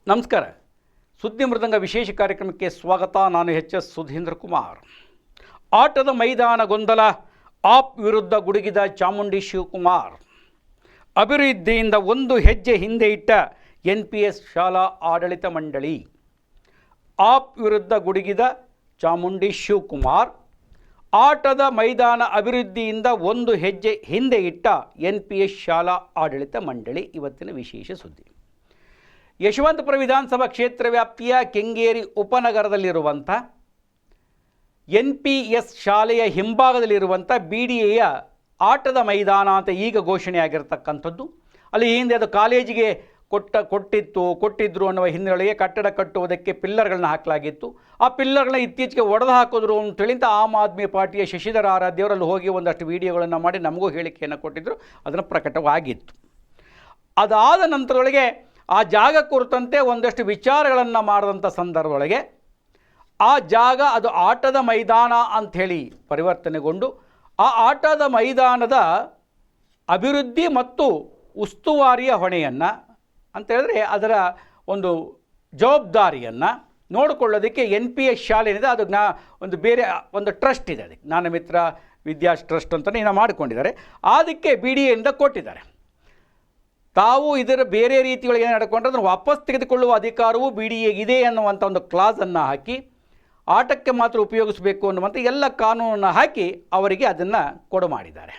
ನಮಸ್ಕಾರ. ಸುದ್ದಿ ಮೃದಂಗ ವಿಶೇಷ ಕಾರ್ಯಕ್ರಮಕ್ಕೆ ಸ್ವಾಗತ. ನಾನು ಎಚ್.ಎಸ್. ಸುಧೀಂದ್ರ ಕುಮಾರ್. ಆಟದ ಮೈದಾನ ಗೊಂದಲ, ಆಪ್ ವಿರುದ್ಧ ಗುಡುಗಿದ ಚಾಮುಂಡಿ ಶಿವಕುಮಾರ್. ಅಭಿವೃದ್ಧಿಯಿಂದ ಒಂದು ಹೆಜ್ಜೆ ಹಿಂದೆ ಇಟ್ಟ NPS ಶಾಲಾ ಆಡಳಿತ ಮಂಡಳಿ. ಆಪ್ ವಿರುದ್ಧ ಗುಡುಗಿದ ಚಾಮುಂಡಿ ಶಿವಕುಮಾರ್. ಆಟದ ಮೈದಾನ ಅಭಿವೃದ್ಧಿಯಿಂದ ಒಂದು ಹೆಜ್ಜೆ ಹಿಂದೆ ಇಟ್ಟ NPS ಶಾಲಾ ಆಡಳಿತ ಮಂಡಳಿ ಇವತ್ತಿನ ವಿಶೇಷ ಸುದ್ದಿ. ಯಶವಂತಪುರ ವಿಧಾನಸಭಾ ಕ್ಷೇತ್ರ ವ್ಯಾಪ್ತಿಯ ಕೆಂಗೇರಿ ಉಪನಗರದಲ್ಲಿರುವಂಥ NPS ಶಾಲೆಯ ಹಿಂಭಾಗದಲ್ಲಿರುವಂಥ BDAಯ ಆಟದ ಮೈದಾನ ಅಂತ ಈಗ ಘೋಷಣೆಯಾಗಿರ್ತಕ್ಕಂಥದ್ದು. ಅಲ್ಲಿ ಹಿಂದೆ ಅದು ಕಾಲೇಜಿಗೆ ಕೊಟ್ಟಿದ್ರು ಅನ್ನುವ ಹಿನ್ನೆಲೆಗೆ ಕಟ್ಟಡ ಕಟ್ಟುವುದಕ್ಕೆ ಪಿಲ್ಲರ್ಗಳನ್ನ ಹಾಕಲಾಗಿತ್ತು. ಆ ಪಿಲ್ಲರ್ಗಳನ್ನ ಇತ್ತೀಚೆಗೆ ಒಡೆದು ಹಾಕಿದ್ರು ಅಂತೇಳಿ ಆಮ್ ಆದ್ಮಿ ಪಾರ್ಟಿಯ ಶಶಿಧರ್ ಆರಾಧ್ಯವರಲ್ಲಿ ಹೋಗಿ ಒಂದಷ್ಟು ವಿಡಿಯೋಗಳನ್ನು ಮಾಡಿ ನಮಗೂ ಹೇಳಿಕೆಯನ್ನು ಕೊಟ್ಟಿದ್ದರು. ಅದನ್ನು ಪ್ರಕಟವಾಗಿತ್ತು. ಅದಾದ ನಂತರದೊಳಗೆ ಆ ಜಾಗ ಕುರಿತಂತೆ ಒಂದಷ್ಟು ವಿಚಾರಗಳನ್ನು ಮಾಡಿದಂಥ ಸಂದರ್ಭದೊಳಗೆ ಆ ಜಾಗ ಅದು ಆಟದ ಮೈದಾನ ಅಂಥೇಳಿ ಪರಿವರ್ತನೆಗೊಂಡು ಆ ಆಟದ ಮೈದಾನದ ಅಭಿವೃದ್ಧಿ ಮತ್ತು ಉಸ್ತುವಾರಿಯ ಹೊಣೆಯನ್ನು ಅಂತೇಳಿದ್ರೆ ಅದರ ಒಂದು ಜವಾಬ್ದಾರಿಯನ್ನು ನೋಡಿಕೊಳ್ಳೋದಕ್ಕೆ NPS ಶಾಲೆ ಏನಿದೆ ಅದು ಒಂದು ಬೇರೆ ಒಂದು ಟ್ರಸ್ಟ್ ಇದೆ, ಅದಕ್ಕೆ ಜ್ಞಾನಮಿತ್ರ ವಿದ್ಯಾ ಟ್ರಸ್ಟ್ ಅಂತಲೇ ಏನೋ ಮಾಡಿಕೊಂಡಿದ್ದಾರೆ. ಅದಕ್ಕೆ BDAಯಿಂದ ಕೊಟ್ಟಿದ್ದಾರೆ. ತಾವು ಇದರ ಬೇರೆ ರೀತಿಯೊಳಗೆ ಏನು ನಡ್ಕೊಂಡ್ರೆ ಅದನ್ನು ವಾಪಸ್ ತೆಗೆದುಕೊಳ್ಳುವ ಅಧಿಕಾರವೂ BDAಗಿದೆ ಅನ್ನುವಂಥ ಒಂದು ಕ್ಲಾಸನ್ನು ಹಾಕಿ ಆಟಕ್ಕೆ ಮಾತ್ರ ಉಪಯೋಗಿಸಬೇಕು ಅನ್ನುವಂಥ ಎಲ್ಲ ಕಾನೂನನ್ನು ಹಾಕಿ ಅವರಿಗೆ ಅದನ್ನು ಕೊಡು ಮಾಡಿದ್ದಾರೆ.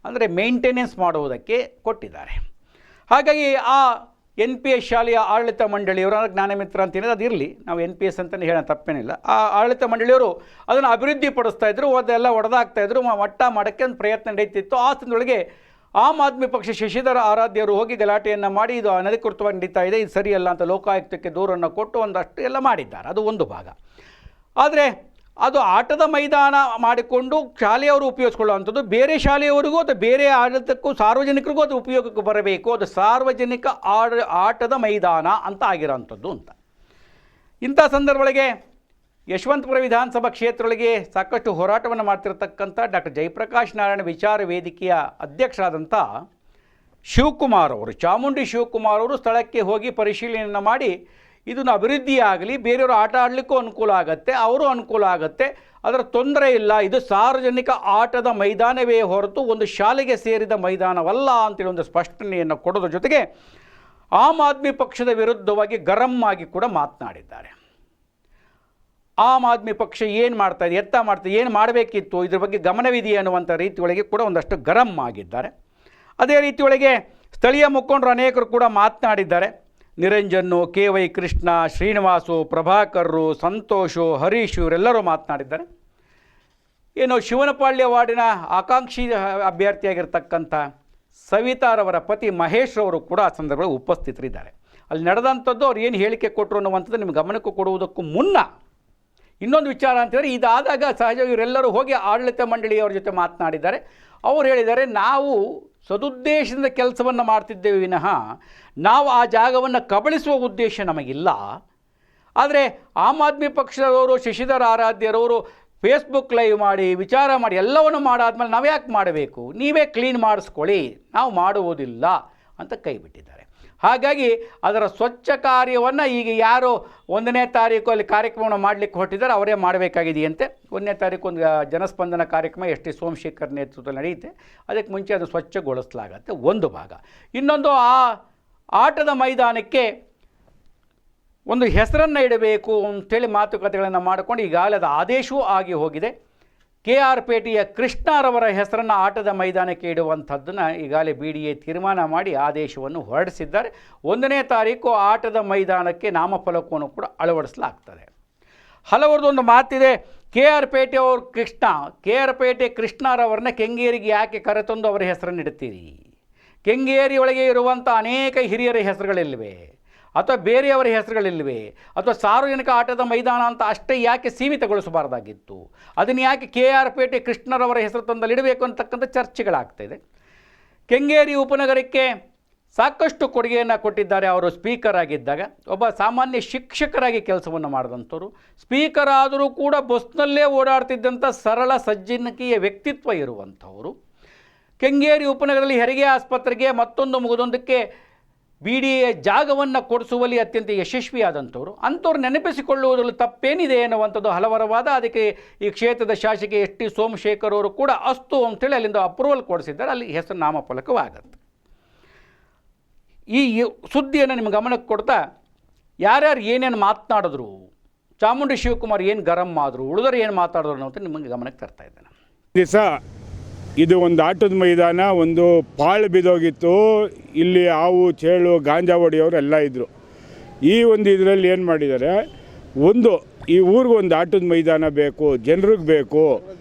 ಅಂದರೆ ಮೇಂಟೆನೆನ್ಸ್ ಮಾಡುವುದಕ್ಕೆ ಕೊಟ್ಟಿದ್ದಾರೆ. ಹಾಗಾಗಿ ಆ NPS ಶಾಲೆಯ ಆಡಳಿತ ಮಂಡಳಿಯವರು ಜ್ಞಾನಮಿತ್ರ ಅಂತೇನಿದೆ ಅದು ಇರಲಿ, ನಾವು NPS ಅಂತಲೇ ಹೇಳೋಣ, ತಪ್ಪೇನಿಲ್ಲ. ಆ ಆಡಳಿತ ಮಂಡಳಿಯವರು ಅದನ್ನು ಅಭಿವೃದ್ಧಿ ಪಡಿಸ್ತಾಯಿದ್ರು, ಅದೆಲ್ಲ ಒಡೆದಾಗ್ತಾಯಿದ್ರು, ಮಟ್ಟ ಮಾಡೋಕ್ಕೆ ಒಂದು ಪ್ರಯತ್ನ ನಡೀತಿತ್ತು. ಆ ಸಂದರ್ಭದೊಳಗೆ ಆಮ್ ಆದ್ಮಿ ಪಕ್ಷ ಶಶಿಧರ್ ಆರಾಧ್ಯವರು ಹೋಗಿ ಗಲಾಟೆಯನ್ನು ಮಾಡಿ ಇದು ಅನಧಿಕೃತವಾಗಿ ನಡೀತಾ ಇದೆ, ಇದು ಸರಿಯಲ್ಲ ಅಂತ ಲೋಕಾಯುಕ್ತಕ್ಕೆ ದೂರನ್ನು ಕೊಟ್ಟು ಒಂದಷ್ಟು ಎಲ್ಲ ಮಾಡಿದ್ದಾರೆ. ಅದು ಒಂದು ಭಾಗ. ಆದರೆ ಅದು ಆಟದ ಮೈದಾನ ಮಾಡಿಕೊಂಡು ಶಾಲೆಯವರು ಉಪಯೋಗಿಸ್ಕೊಳ್ಳುವಂಥದ್ದು, ಬೇರೆ ಶಾಲೆಯವರಿಗೂ ಅದು ಬೇರೆ ಆಡಳಿತಕ್ಕೂ ಸಾರ್ವಜನಿಕರಿಗೂ ಅದು ಉಪಯೋಗಕ್ಕೆ ಬರಬೇಕು, ಅದು ಸಾರ್ವಜನಿಕ ಆಟದ ಮೈದಾನ ಅಂತ ಆಗಿರೋಂಥದ್ದು ಅಂತ. ಇಂಥ ಸಂದರ್ಭದೊಳಗೆ ಯಶವಂತಪುರ ವಿಧಾನಸಭಾ ಕ್ಷೇತ್ರದೊಳಗೆ ಸಾಕಷ್ಟು ಹೋರಾಟವನ್ನು ಮಾಡ್ತಿರ್ತಕ್ಕಂಥ ಡಾಕ್ಟರ್ ಜಯಪ್ರಕಾಶ್ ನಾರಾಯಣ ವಿಚಾರ ವೇದಿಕೆಯ ಅಧ್ಯಕ್ಷರಾದಂಥ ಶಿವಕುಮಾರ್ ಅವರು, ಚಾಮುಂಡಿ ಶಿವಕುಮಾರ್ ಅವರು ಸ್ಥಳಕ್ಕೆ ಹೋಗಿ ಪರಿಶೀಲನೆಯನ್ನು ಮಾಡಿ ಇದನ್ನು ಅಭಿವೃದ್ಧಿ ಆಗಲಿ, ಬೇರೆಯವರು ಆಟ ಆಡಲಿಕ್ಕೂ ಅನುಕೂಲ ಆಗುತ್ತೆ, ಅವರು ಅನುಕೂಲ ಆಗುತ್ತೆ, ಅದರ ತೊಂದರೆ ಇಲ್ಲ, ಇದು ಸಾರ್ವಜನಿಕ ಆಟದ ಮೈದಾನವೇ ಹೊರತು ಒಂದು ಶಾಲೆಗೆ ಸೇರಿದ ಮೈದಾನವಲ್ಲ ಅಂತೇಳಿ ಒಂದು ಸ್ಪಷ್ಟನೆಯನ್ನು ಕೊಡೋದ್ರ ಜೊತೆಗೆ ಆಮ್ ಆದ್ಮಿ ಪಕ್ಷದ ವಿರುದ್ಧವಾಗಿ ಗರಂ ಆಗಿ ಕೂಡ ಮಾತನಾಡಿದ್ದಾರೆ. ಆಮ್ ಆದ್ಮಿ ಪಕ್ಷ ಏನು ಮಾಡ್ತಾಯಿದೆ, ಏನು ಮಾಡಬೇಕಿತ್ತು, ಇದ್ರ ಬಗ್ಗೆ ಗಮನವಿದೆಯೇ ಅನ್ನುವಂಥ ರೀತಿಯೊಳಗೆ ಕೂಡ ಒಂದಷ್ಟು ಗರಂ ಆಗಿದ್ದಾರೆ. ಅದೇ ರೀತಿಯೊಳಗೆ ಸ್ಥಳೀಯ ಮುಖಂಡರು ಅನೇಕರು ಕೂಡ ಮಾತನಾಡಿದ್ದಾರೆ. ನಿರಂಜನ್ನು, KY ಕೃಷ್ಣ, ಶ್ರೀನಿವಾಸು, ಪ್ರಭಾಕರ್ರು, ಸಂತೋಷು, ಹರೀಶ್ ಇವರೆಲ್ಲರೂ ಮಾತನಾಡಿದ್ದಾರೆ. ಏನು ಶಿವನಪಾಳ್ಯ ವಾರ್ಡಿನ ಆಕಾಂಕ್ಷಿ ಅಭ್ಯರ್ಥಿಯಾಗಿರ್ತಕ್ಕಂಥ ಸವಿತಾರವರ ಪತಿ ಮಹೇಶ್ ಅವರು ಕೂಡ ಆ ಸಂದರ್ಭದಲ್ಲಿ ಉಪಸ್ಥಿತರಿದ್ದಾರೆ. ಅಲ್ಲಿ ನಡೆದಂಥದ್ದು ಅವ್ರು ಏನು ಹೇಳಿಕೆ ಕೊಟ್ಟರು ಅನ್ನುವಂಥದ್ದು ನಿಮ್ಗೆ ಗಮನಕ್ಕೆ ಕೊಡುವುದಕ್ಕೂ ಮುನ್ನ ಇನ್ನೊಂದು ವಿಚಾರ ಅಂತಂದರೆ, ಇದಾದಾಗ ಸಹಜವಾಗಿ ಇವರೆಲ್ಲರೂ ಹೋಗಿ ಆಡಳಿತ ಮಂಡಳಿಯವರ ಜೊತೆ ಮಾತನಾಡಿದ್ದಾರೆ. ಅವರು ಹೇಳಿದ್ದಾರೆ, ನಾವು ಸದುದ್ದೇಶದಿಂದ ಕೆಲಸವನ್ನು ಮಾಡ್ತಿದ್ದೇವೆ ವಿನಃ ನಾವು ಆ ಜಾಗವನ್ನು ಕಬಳಿಸುವ ಉದ್ದೇಶ ನಮಗಿಲ್ಲ. ಆದರೆ ಆಮ್ ಆದ್ಮಿ ಪಕ್ಷದವರು ಶಶಿಧರ್ ಆರಾಧ್ಯರವರು ಫೇಸ್ಬುಕ್ ಲೈವ್ ಮಾಡಿ ವಿಚಾರ ಮಾಡಿ ಎಲ್ಲವನ್ನು ಮಾಡಾದ್ಮೇಲೆ ನಾವು ಯಾಕೆ ಮಾಡಬೇಕು, ನೀವೇ ಕ್ಲೀನ್ ಮಾಡಿಸ್ಕೊಳ್ಳಿ, ನಾವು ಮಾಡುವುದಿಲ್ಲ ಅಂತ ಕೈ ಬಿಟ್ಟಿದ್ದಾರೆ. ಹಾಗಾಗಿ ಅದರ ಸ್ವಚ್ಛ ಕಾರ್ಯವನ್ನು ಈಗ ಯಾರು 1ನೇ ತಾರೀಕು ಅಲ್ಲಿ ಕಾರ್ಯಕ್ರಮವನ್ನು ಮಾಡಲಿಕ್ಕೆ ಹೊರಟಿದ್ದಾರೆ ಅವರೇ ಮಾಡಬೇಕಾಗಿದೆಯಂತೆ. 1ನೇ ತಾರೀಕು ಒಂದು ಜನಸ್ಪಂದನ ಕಾರ್ಯಕ್ರಮ ST ಸೋಮಶೇಖರ್ ನೇತೃತ್ವದಲ್ಲಿ ನಡೆಯುತ್ತೆ. ಅದಕ್ಕೆ ಮುಂಚೆ ಅದು ಸ್ವಚ್ಛಗೊಳಿಸಲಾಗತ್ತೆ ಒಂದು ಭಾಗ. ಇನ್ನೊಂದು, ಆ ಆಟದ ಮೈದಾನಕ್ಕೆ ಒಂದು ಹೆಸರನ್ನು ಇಡಬೇಕು ಅಂತೇಳಿ ಮಾತುಕತೆಗಳನ್ನು ಮಾಡಿಕೊಂಡು ಈಗಾಗಲೇ ಅದು ಆದೇಶವೂ ಆಗಿ ಹೋಗಿದೆ. KR ಪೇಟೆಯ ಕೃಷ್ಣರವರ ಹೆಸರನ್ನು ಆಟದ ಮೈದಾನಕ್ಕೆ ಇಡುವಂಥದ್ದನ್ನು ಈಗಾಗಲೇ BDA ತೀರ್ಮಾನ ಮಾಡಿ ಆದೇಶವನ್ನು ಹೊರಡಿಸಿದ್ದಾರೆ. 1ನೇ ತಾರೀಕು ಆಟದ ಮೈದಾನಕ್ಕೆ ನಾಮಫಲಕವನ್ನು ಕೂಡ ಅಳವಡಿಸಲಾಗ್ತದೆ. ಹಲವರದೊಂದು ಮಾತಿದೆ, KR ಪೇಟೆಯವರು KR ಪೇಟೆ ಕೃಷ್ಣರವರನ್ನ ಕೆಂಗೇರಿಗೆ ಯಾಕೆ ಕರೆತಂದು ಅವರ ಹೆಸರನ್ನು ಇಡ್ತೀರಿ? ಕೆಂಗೇರಿಯೊಳಗೆ ಇರುವಂಥ ಅನೇಕ ಹಿರಿಯರ ಹೆಸರುಗಳಿಲ್ವೇ, ಅಥವಾ ಬೇರೆಯವರ ಹೆಸರುಗಳಿಲ್ವೇ, ಅಥವಾ ಸಾರ್ವಜನಿಕ ಆಟದ ಮೈದಾನ ಅಂತ ಅಷ್ಟೇ ಯಾಕೆ ಸೀಮಿತಗೊಳಿಸಬಾರ್ದಾಗಿತ್ತು? ಅದನ್ನು ಯಾಕೆ KR ಪೇಟೆ ಕೃಷ್ಣರವರ ಹೆಸರು ತಂದಲ್ಲಿ ಇಡಬೇಕು ಅಂತಕ್ಕಂಥ ಚರ್ಚೆಗಳಾಗ್ತಾಯಿದೆ. ಕೆಂಗೇರಿ ಉಪನಗರಕ್ಕೆ ಸಾಕಷ್ಟು ಕೊಡುಗೆಯನ್ನು ಕೊಟ್ಟಿದ್ದಾರೆ. ಅವರು ಸ್ಪೀಕರ್ ಆಗಿದ್ದಾಗ ಒಬ್ಬ ಸಾಮಾನ್ಯ ಶಿಕ್ಷಕರಾಗಿ ಕೆಲಸವನ್ನು ಮಾಡಿದಂಥವ್ರು, ಸ್ಪೀಕರ್ ಆದರೂ ಕೂಡ ಬಸ್ನಲ್ಲೇ ಓಡಾಡ್ತಿದ್ದಂಥ ಸರಳ ಸಜ್ಜನಿಕೆಯ ವ್ಯಕ್ತಿತ್ವ ಇರುವಂಥವರು. ಕೆಂಗೇರಿ ಉಪನಗರದಲ್ಲಿ ಹೆರಿಗೆ ಆಸ್ಪತ್ರೆಗೆ ಮತ್ತೊಂದು ಮುಗಿದೊಂದಕ್ಕೆ BDA ಜಾಗವನ್ನು ಕೊಡಿಸುವಲ್ಲಿ ಅತ್ಯಂತ ಯಶಸ್ವಿಯಾದಂಥವ್ರು. ಅಂಥವ್ರು ನೆನಪಿಸಿಕೊಳ್ಳುವುದರಲ್ಲಿ ತಪ್ಪೇನಿದೆ ಅನ್ನುವಂಥದ್ದು ಹಲವರ ವಾದ. ಅದಕ್ಕೆ ಈ ಕ್ಷೇತ್ರದ ಶಾಸಕಿ ಎಸ್ ಟಿ ಸೋಮಶೇಖರ್ ಅವರು ಕೂಡ ಅಸ್ತು ಅಂತೇಳಿ ಅಲ್ಲಿಂದ ಅಪ್ರೂವಲ್ ಕೊಡಿಸಿದ್ದಾರೆ. ಅಲ್ಲಿ ಹೆಸರು ನಾಮಫಲಕವಾಗತ್ತೆ. ಈ ಸುದ್ದಿಯನ್ನು ನಿಮ್ಮ ಗಮನಕ್ಕೆ ಕೊಡ್ತಾ ಯಾರ್ಯಾರು ಏನೇನು ಮಾತನಾಡಿದ್ರು, ಚಾಮುಂಡಿ ಶಿವಕುಮಾರ್ ಏನು ಗರಂ ಆದರು, ಉಳಿದವರು ಏನು ಮಾತಾಡಿದ್ರು ಅಂತ ನಿಮಗೆ ಗಮನಕ್ಕೆ ತರ್ತಾ ಇದ್ದೇನೆ. ದಿವಸ ಇದು ಒಂದು ಆಟದ ಮೈದಾನ, ಒಂದು ಪಾಳು ಬಿದ್ದೋಗಿತ್ತು. ಇಲ್ಲಿ ಹಾವು ಚೇಳು ಗಾಂಜಾ ಹೊಡೆಯೋರು ಎಲ್ಲ ಇದ್ದರು. ಈ ಒಂದು ಇದರಲ್ಲಿ ಏನು ಮಾಡಿದ್ದಾರೆ, ಒಂದು ಈ ಊರಿಗೆ ಒಂದು ಆಟದ ಮೈದಾನ ಬೇಕು, ಜನರಿಗೆ ಬೇಕು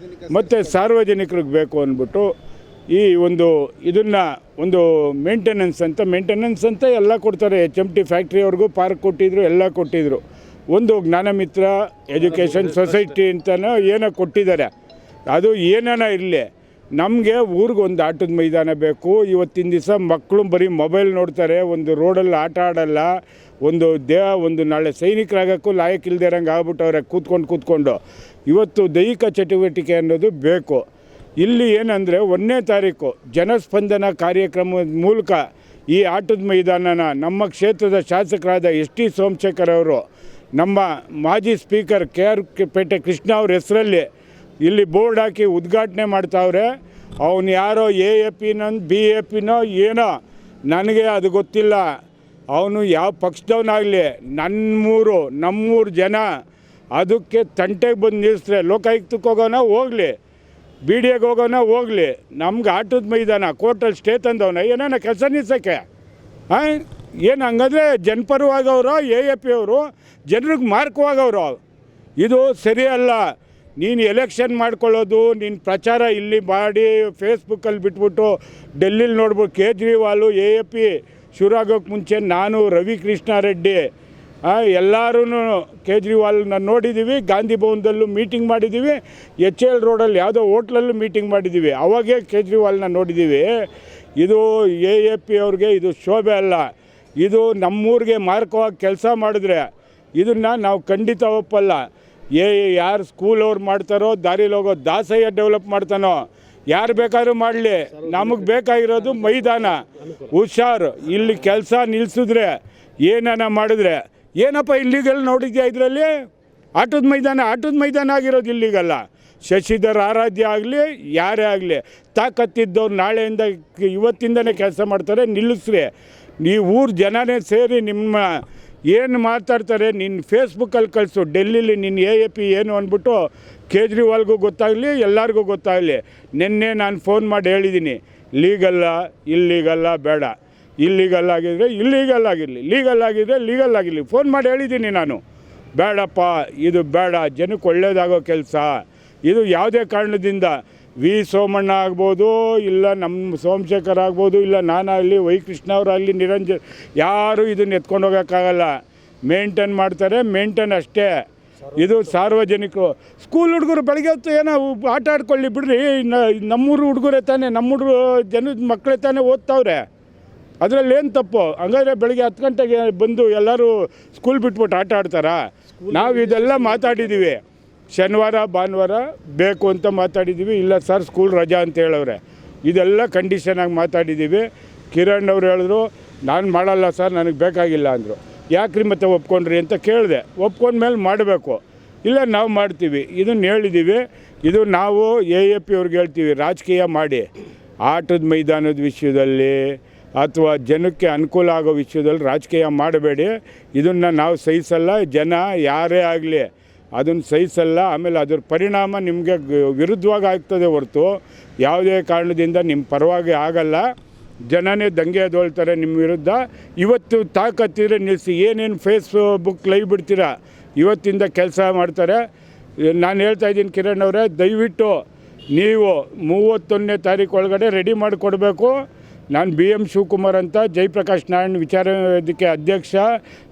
ಮತ್ತು ಸಾರ್ವಜನಿಕರಿಗೆ ಬೇಕು ಅಂದ್ಬಿಟ್ಟು ಈ ಒಂದು ಇದನ್ನು ಒಂದು ಮೇಂಟೆನೆನ್ಸ್ ಅಂತ ಎಲ್ಲ ಕೊಡ್ತಾರೆ. HMT ಫ್ಯಾಕ್ಟ್ರಿಯವ್ರಿಗೂ ಪಾರ್ಕ್ ಕೊಟ್ಟಿದ್ರು, ಎಲ್ಲ ಕೊಟ್ಟಿದ್ರು. ಒಂದು ಜ್ಞಾನಮಿತ್ರ ಎಜುಕೇಷನ್ ಸೊಸೈಟಿ ಅಂತಲೋ ಏನೋ ಕೊಟ್ಟಿದ್ದಾರೆ. ಅದು ಏನಾನ ಇರಲಿ, ನಮಗೆ ಊರಿಗೆ ಒಂದು ಆಟದ ಮೈದಾನ ಬೇಕು. ಇವತ್ತಿನ ದಿವಸ ಮಕ್ಕಳು ಬರೀ ಮೊಬೈಲ್ ನೋಡ್ತಾರೆ, ಒಂದು ರೋಡಲ್ಲಿ ಆಟ ಆಡಲ್ಲ, ಒಂದು ನಾಳೆ ಸೈನಿಕರಾಗೋಕ್ಕೂ ಲಾಯಕ್ಕಿಲ್ಲದೆ ಇರೋಂಗೆ ಆಗ್ಬಿಟ್ಟವ್ರೆ ಕೂತ್ಕೊಂಡು. ಇವತ್ತು ದೈಹಿಕ ಚಟುವಟಿಕೆ ಅನ್ನೋದು ಬೇಕು. ಇಲ್ಲಿ ಏನಂದರೆ 1ನೇ ತಾರೀಕು ಜನಸ್ಪಂದನ ಕಾರ್ಯಕ್ರಮದ ಮೂಲಕ ಈ ಆಟದ ಮೈದಾನನ ನಮ್ಮ ಕ್ಷೇತ್ರದ ಶಾಸಕರಾದ ಎಸ್ ಟಿ ಸೋಮಶೇಖರ್ ಅವರು, ನಮ್ಮ ಮಾಜಿ ಸ್ಪೀಕರ್ KR ಪೇಟೆ ಕೃಷ್ಣ ಅವ್ರ ಹೆಸರಲ್ಲಿ ಇಲ್ಲಿ ಬೋರ್ಡ್ ಹಾಕಿ ಉದ್ಘಾಟನೆ ಮಾಡ್ತಾವ್ರೆ. ಅವನು ಯಾರೋ AAPನೋ BAPನೋ ಏನೋ ನನಗೆ ಅದು ಗೊತ್ತಿಲ್ಲ. ಅವನು ಯಾವ ಪಕ್ಷದವನಾಗಲಿ ನಮ್ಮೂರು ಜನ ಅದಕ್ಕೆ ತಂಟೆಗೆ ಬಂದು ನಿಲ್ಲಿಸ್ರೆ ಲೋಕಾಯುಕ್ತಕ್ಕೆ ಹೋಗೋಣ ಹೋಗಲಿ, BDAಗೆ ಹೋಗೋಣ ಹೋಗಲಿ, ನಮ್ಗೆ ಆಟದ ಮೈದಾನ ಕೋರ್ಟಲ್ಲಿ ಸ್ಟೇ ತಂದವನ ಏನಾನ ಕೆಲಸ ನಿಲ್ಸೋಕ್ಕೆ ಏನು ಹಂಗಂದರೆ ಜನಪರವಾಗವರು AAP ಅವರು ಜನರಿಗೆ ಮಾರ್ಕವಾಗವರು. ಇದು ಸರಿಯಲ್ಲ. ನೀನು ಎಲೆಕ್ಷನ್ ಮಾಡ್ಕೊಳ್ಳೋದು, ನಿನ್ನ ಪ್ರಚಾರ ಇಲ್ಲಿ ಮಾಡಿ ಫೇಸ್ಬುಕ್ಕಲ್ಲಿ ಬಿಟ್ಬಿಟ್ಟು ಡೆಲ್ಲಿಲಿ ನೋಡ್ಬೋದು. ಕೇಜ್ರಿವಾಲು AAP ಶುರುವಾಗೋಕ್ಕೆ ಮುಂಚೆ ನಾನು ರವಿ ಕೃಷ್ಣಾರೆಡ್ಡಿ ಎಲ್ಲರೂ ಕೇಜ್ರಿವಾಲ್ನ ನೋಡಿದ್ದೀವಿ. ಗಾಂಧಿ ಭವನದಲ್ಲೂ ಮೀಟಿಂಗ್ ಮಾಡಿದ್ದೀವಿ, HL ರೋಡಲ್ಲಿ ಯಾವುದೋ ಹೋಟ್ಲಲ್ಲೂ ಮೀಟಿಂಗ್ ಮಾಡಿದ್ದೀವಿ. ಅವಾಗೇ ಕೇಜ್ರಿವಾಲ್ನ ನೋಡಿದ್ದೀವಿ. ಇದು AAP ಅವ್ರಿಗೆ ಇದು ಶೋಭೆ ಅಲ್ಲ. ಇದು ನಮ್ಮೂರಿಗೆ ಮಾರ್ಕವಾಗಿ ಕೆಲಸ ಮಾಡಿದ್ರೆ ಇದನ್ನು ನಾವು ಖಂಡಿತ ಒಪ್ಪಲ್ಲ. ಯಾರು ಸ್ಕೂಲವ್ರು ಮಾಡ್ತಾರೋ, ದಾರಿಲಿ ಹೋಗೋ ದಾಸಯ್ಯ ಡೆವಲಪ್ ಮಾಡ್ತಾನೋ, ಯಾರು ಬೇಕಾದ್ರೂ ಮಾಡಲಿ, ನಮಗೆ ಬೇಕಾಗಿರೋದು ಮೈದಾನ. ಹುಷಾರು, ಇಲ್ಲಿ ಕೆಲಸ ನಿಲ್ಲಿಸಿದ್ರೆ ಏನಾನ ಮಾಡಿದ್ರೆ ಏನಪ್ಪ ಇಲ್ಲಿಗಲ್ ನೋಡಿದ್ಯಾ? ಇದರಲ್ಲಿ ಆಟದ ಮೈದಾನ ಆಗಿರೋದು ಇಲ್ಲಿಗಲ್ಲ. ಶಶಿಧರ್ ಆರಾಧ್ಯ ಆಗಲಿ ಯಾರೇ ಆಗಲಿ ತಾಕತ್ತಿದ್ದವ್ರು ನಾಳೆಯಿಂದ ಇವತ್ತಿಂದನೇ ಕೆಲಸ ಮಾಡ್ತಾರೆ. ನಿಲ್ಲಿಸ್ರಿ. ನೀವು ಊರು ಜನನೇ ಸೇರಿ ನಿಮ್ಮ ಏನು ಮಾತಾಡ್ತಾರೆ ನಿನ್ನ ಫೇಸ್ಬುಕ್ಕಲ್ಲಿ ಕಳಿಸು. ಡೆಲ್ಲಿಲಿ ನಿನ್ನ AAP ಏನು ಅಂದ್ಬಿಟ್ಟು ಕೇಜ್ರಿವಾಲ್ಗೂ ಗೊತ್ತಾಗಲಿ, ಎಲ್ಲರಿಗೂ ಗೊತ್ತಾಗಲಿ. ನಿನ್ನೆ ನಾನು ಫೋನ್ ಮಾಡಿ ಹೇಳಿದ್ದೀನಿ, ಇಲ್ಲೀಗಲ್ಲ ಬೇಡ. ಇಲ್ಲೀಗಲ್ ಆಗಿದ್ರೆ ಇಲ್ಲೀಗಲ್ ಆಗಿರಲಿ, ಲೀಗಲ್ ಆಗಿರಲಿ. ಫೋನ್ ಮಾಡಿ ಹೇಳಿದ್ದೀನಿ ನಾನು, ಬೇಡಪ್ಪ ಇದು ಬೇಡ, ಜನಕ್ಕೆ ಒಳ್ಳೇದಾಗೋ ಕೆಲಸ ಇದು. ಯಾವುದೇ ಕಾರಣದಿಂದ ವಿ ಸೋಮಣ್ಣ ಆಗ್ಬೋದು, ಇಲ್ಲ ನಮ್ಮ ಸೋಮಶೇಖರ್ ಆಗ್ಬೋದು, ಇಲ್ಲ ನಾನಾಗಲಿ, ವೈ ಕೃಷ್ಣ ಅವರಾಗಲಿ, ನಿರಂಜನ್ ಯಾರು ಇದನ್ನು ಎತ್ಕೊಂಡು ಹೋಗೋಕ್ಕಾಗಲ್ಲ. ಮೇಂಟೈನ್ ಮಾಡ್ತಾರೆ, ಅಷ್ಟೇ. ಇದು ಸಾರ್ವಜನಿಕರು. ಸ್ಕೂಲ್ ಹುಡುಗರು ಬೆಳಗ್ಗೆ ಹೊತ್ತು ಏನೋ ಆಟ ಆಡ್ಕೊಳ್ಳಿ ಬಿಡ್ರಿ. ನಮ್ಮೂರು ಹುಡುಗರೇ ತಾನೇ, ನಮ್ಮೂರು ಜನದ ಮಕ್ಕಳೇ ತಾನೇ ಓದ್ತಾವ್ರೆ. ಅದರಲ್ಲಿ ಏನು ತಪ್ಪು? ಹಂಗಾದ್ರೆ ಬೆಳಗ್ಗೆ 10 ಗಂಟೆಗೆ ಬಂದು ಎಲ್ಲರೂ ಸ್ಕೂಲ್ ಬಿಟ್ಬಿಟ್ಟು ಆಟ ಆಡ್ತಾರಾ? ನಾವು ಇದೆಲ್ಲ ಮಾತಾಡಿದ್ದೀವಿ. ಶನಿವಾರ ಭಾನುವಾರ ಬೇಕು ಅಂತ ಮಾತಾಡಿದ್ದೀವಿ. ಇಲ್ಲ ಸರ್ ಸ್ಕೂಲ್ ರಜಾ ಅಂತ ಹೇಳವ್ರೆ. ಇದೆಲ್ಲ ಕಂಡೀಷನಾಗಿ ಮಾತಾಡಿದ್ದೀವಿ. ಕಿರಣ್ ಅವ್ರು ಹೇಳಿದ್ರು ನಾನು ಮಾಡಲ್ಲ ಸರ್, ನನಗೆ ಬೇಕಾಗಿಲ್ಲ ಅಂದರು. ಯಾಕ್ರಿ ಮತ್ತೆ ಒಪ್ಕೊಂಡ್ರಿ ಅಂತ ಕೇಳಿದೆ. ಒಪ್ಕೊಂಡ್ಮೇಲೆ ಮಾಡಬೇಕು, ಇಲ್ಲ ನಾವು ಮಾಡ್ತೀವಿ. ಇದನ್ನು ಹೇಳಿದ್ದೀವಿ. ಇದು ನಾವು AAP ಅವ್ರಿಗೆ ಹೇಳ್ತೀವಿ, ರಾಜಕೀಯ ಮಾಡಿ ಆಟದ ಮೈದಾನದ ವಿಷಯದಲ್ಲಿ ಅಥವಾ ಜನಕ್ಕೆ ಅನುಕೂಲ ಆಗೋ ವಿಷಯದಲ್ಲಿ ರಾಜಕೀಯ ಮಾಡಬೇಡಿ. ಇದನ್ನು ನಾವು ಸಹಿಸಲ್ಲ. ಜನ ಯಾರೇ ಆಗಲಿ ಅದನ್ನು ಸಹಿಸಲ್ಲ. ಆಮೇಲೆ ಅದ್ರ ಪರಿಣಾಮ ನಿಮಗೆ ವಿರುದ್ಧವಾಗಿ ಆಗ್ತದೆ ಹೊರತು ಯಾವುದೇ ಕಾರಣದಿಂದ ನಿಮ್ಮ ಪರವಾಗಿ ಆಗಲ್ಲ. ಜನನೇ ದಂಗೆ ಎದ್ದೊಳ್ತಾರೆ ನಿಮ್ಮ ವಿರುದ್ಧ. ಇವತ್ತು ತಾಕತ್ತಿದ್ರೆ ನಿಲ್ಲಿಸಿ. ಏನೇನು ಫೇಸ್ಬುಕ್ ಲೈವ್ ಬಿಡ್ತೀರಾ, ಇವತ್ತಿಂದ ಕೆಲಸ ಮಾಡ್ತಾರೆ. ನಾನು ಹೇಳ್ತಾ ಇದ್ದೀನಿ ಕಿರಣ್ ಅವರೇ, ದಯವಿಟ್ಟು ನೀವು 31ನೇ ತಾರೀಕು ಒಳಗಡೆ ರೆಡಿ ಮಾಡಿಕೊಡ್ಬೇಕು. ನಾನು BM ಶಿವಕುಮಾರ್ ಅಂತ ಜಯಪ್ರಕಾಶ್ ನಾರಾಯಣ್ ವಿಚಾರ ವೇದಿಕೆ ಅಧ್ಯಕ್ಷ.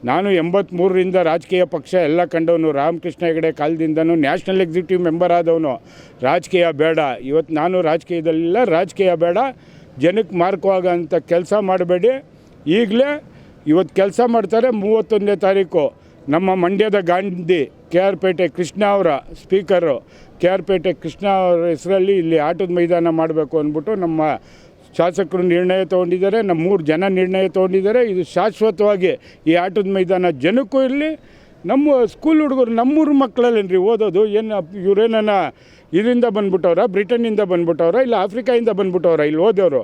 ನಾನು 83ರಿಂದ ರಾಜಕೀಯ ಪಕ್ಷ ಎಲ್ಲ ಕಂಡವನು. ರಾಮಕೃಷ್ಣ ಹೆಗಡೆ ಕಾಲದಿಂದನೂ ನ್ಯಾಷನಲ್ ಎಕ್ಸಿಕ್ಯೂಟಿವ್ ಮೆಂಬರ್ ಆದವನು. ರಾಜಕೀಯ ಬೇಡ. ಇವತ್ತು ನಾನು ರಾಜಕೀಯದಲ್ಲಿಲ್ಲ. ರಾಜಕೀಯ ಬೇಡ. ಜನಕ್ಕೆ ಮಾರ್ಕವಾಗೋಂಥ ಕೆಲಸ ಮಾಡಬೇಡಿ. ಈಗಲೇ ಇವತ್ತು ಕೆಲಸ ಮಾಡ್ತಾರೆ. 31ನೇ ತಾರೀಕು ನಮ್ಮ ಮಂಡ್ಯದ ಗಾಂಧಿ KR ಪೇಟೆ ಕೃಷ್ಣ ಅವರ ಸ್ಪೀಕರು KR ಪೇಟೆ ಕೃಷ್ಣ ಅವರ ಹೆಸರಲ್ಲಿ ಇಲ್ಲಿ ಆಟದ ಮೈದಾನ ಮಾಡಬೇಕು ಅಂದ್ಬಿಟ್ಟು ನಮ್ಮ ಶಾಸಕರು ನಿರ್ಣಯ ತೊಗೊಂಡಿದ್ದಾರೆ, ನಮ್ಮೂರು ಜನ ನಿರ್ಣಯ ತೊಗೊಂಡಿದ್ದಾರೆ. ಇದು ಶಾಶ್ವತವಾಗಿ ಈ ಆಟದ ಮೈದಾನ ಜನಕ್ಕೂ ಇರಲಿ. ನಮ್ಮ ಸ್ಕೂಲ್ ಹುಡುಗರು ನಮ್ಮೂರು ಮಕ್ಕಳಲ್ಲೇನ್ರಿ ಓದೋದು. ಏನು ಇವರೇನ ಇದರಿಂದ ಬಂದ್ಬಿಟ್ಟವ್ರ, ಬ್ರಿಟನ್ನಿಂದ ಬಂದ್ಬಿಟ್ಟವ್ರ, ಇಲ್ಲ ಆಫ್ರಿಕಾಯಿಂದ ಬಂದ್ಬಿಟ್ಟವ್ರ ಇಲ್ಲಿ ಓದೋರು.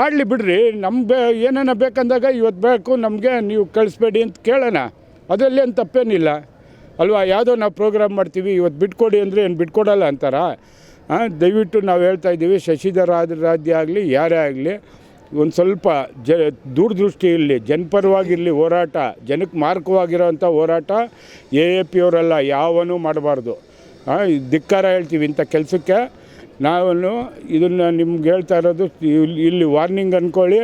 ಆಡಲಿ ಬಿಡ್ರಿ, ನಮ್ಗೆ ಏನಾನ ಬೇಕಂದಾಗ ಇವತ್ತು ಬೇಕು ನಮಗೆ ನೀವು ಕಳಿಸ್ಬೇಡಿ ಅಂತ ಕೇಳೋಣ, ಅದರಲ್ಲೇನು ತಪ್ಪೇನಿಲ್ಲ ಅಲ್ವಾ. ಯಾವುದೋ ನಾವು ಪ್ರೋಗ್ರಾಮ್ ಮಾಡ್ತೀವಿ, ಇವತ್ತು ಬಿಟ್ಕೊಡಿ ಅಂದರೆ ಏನು ಬಿಟ್ಕೊಡಲ್ಲ ಅಂತಾರ. ದಯವಿಟ್ಟು ನಾವು ಹೇಳ್ತಾ ಇದ್ದೀವಿ, ಶಶಿಧರ್ ಆರಾಧ್ಯ ಆಗಲಿ ಯಾರೇ ಆಗಲಿ ಒಂದು ಸ್ವಲ್ಪ ದೂರದೃಷ್ಟಿ ಇರಲಿ, ಜನಪರವಾಗಿರಲಿ ಹೋರಾಟ, ಜನಕ್ಕೆ ಮಾರ್ಕವಾಗಿರೋವಂಥ ಹೋರಾಟ. AAP ಅವರೆಲ್ಲ ಯಾವನೂ ಮಾಡಬಾರ್ದು. ಧಿಕ್ಕಾರ ಹೇಳ್ತೀವಿ ಇಂಥ ಕೆಲಸಕ್ಕೆ. ನಾವು ಇದನ್ನು ನಿಮ್ಗೆ ಹೇಳ್ತಾ ಇರೋದು, ಇಲ್ಲಿ ವಾರ್ನಿಂಗ್ ಅಂದ್ಕೊಳ್ಳಿ,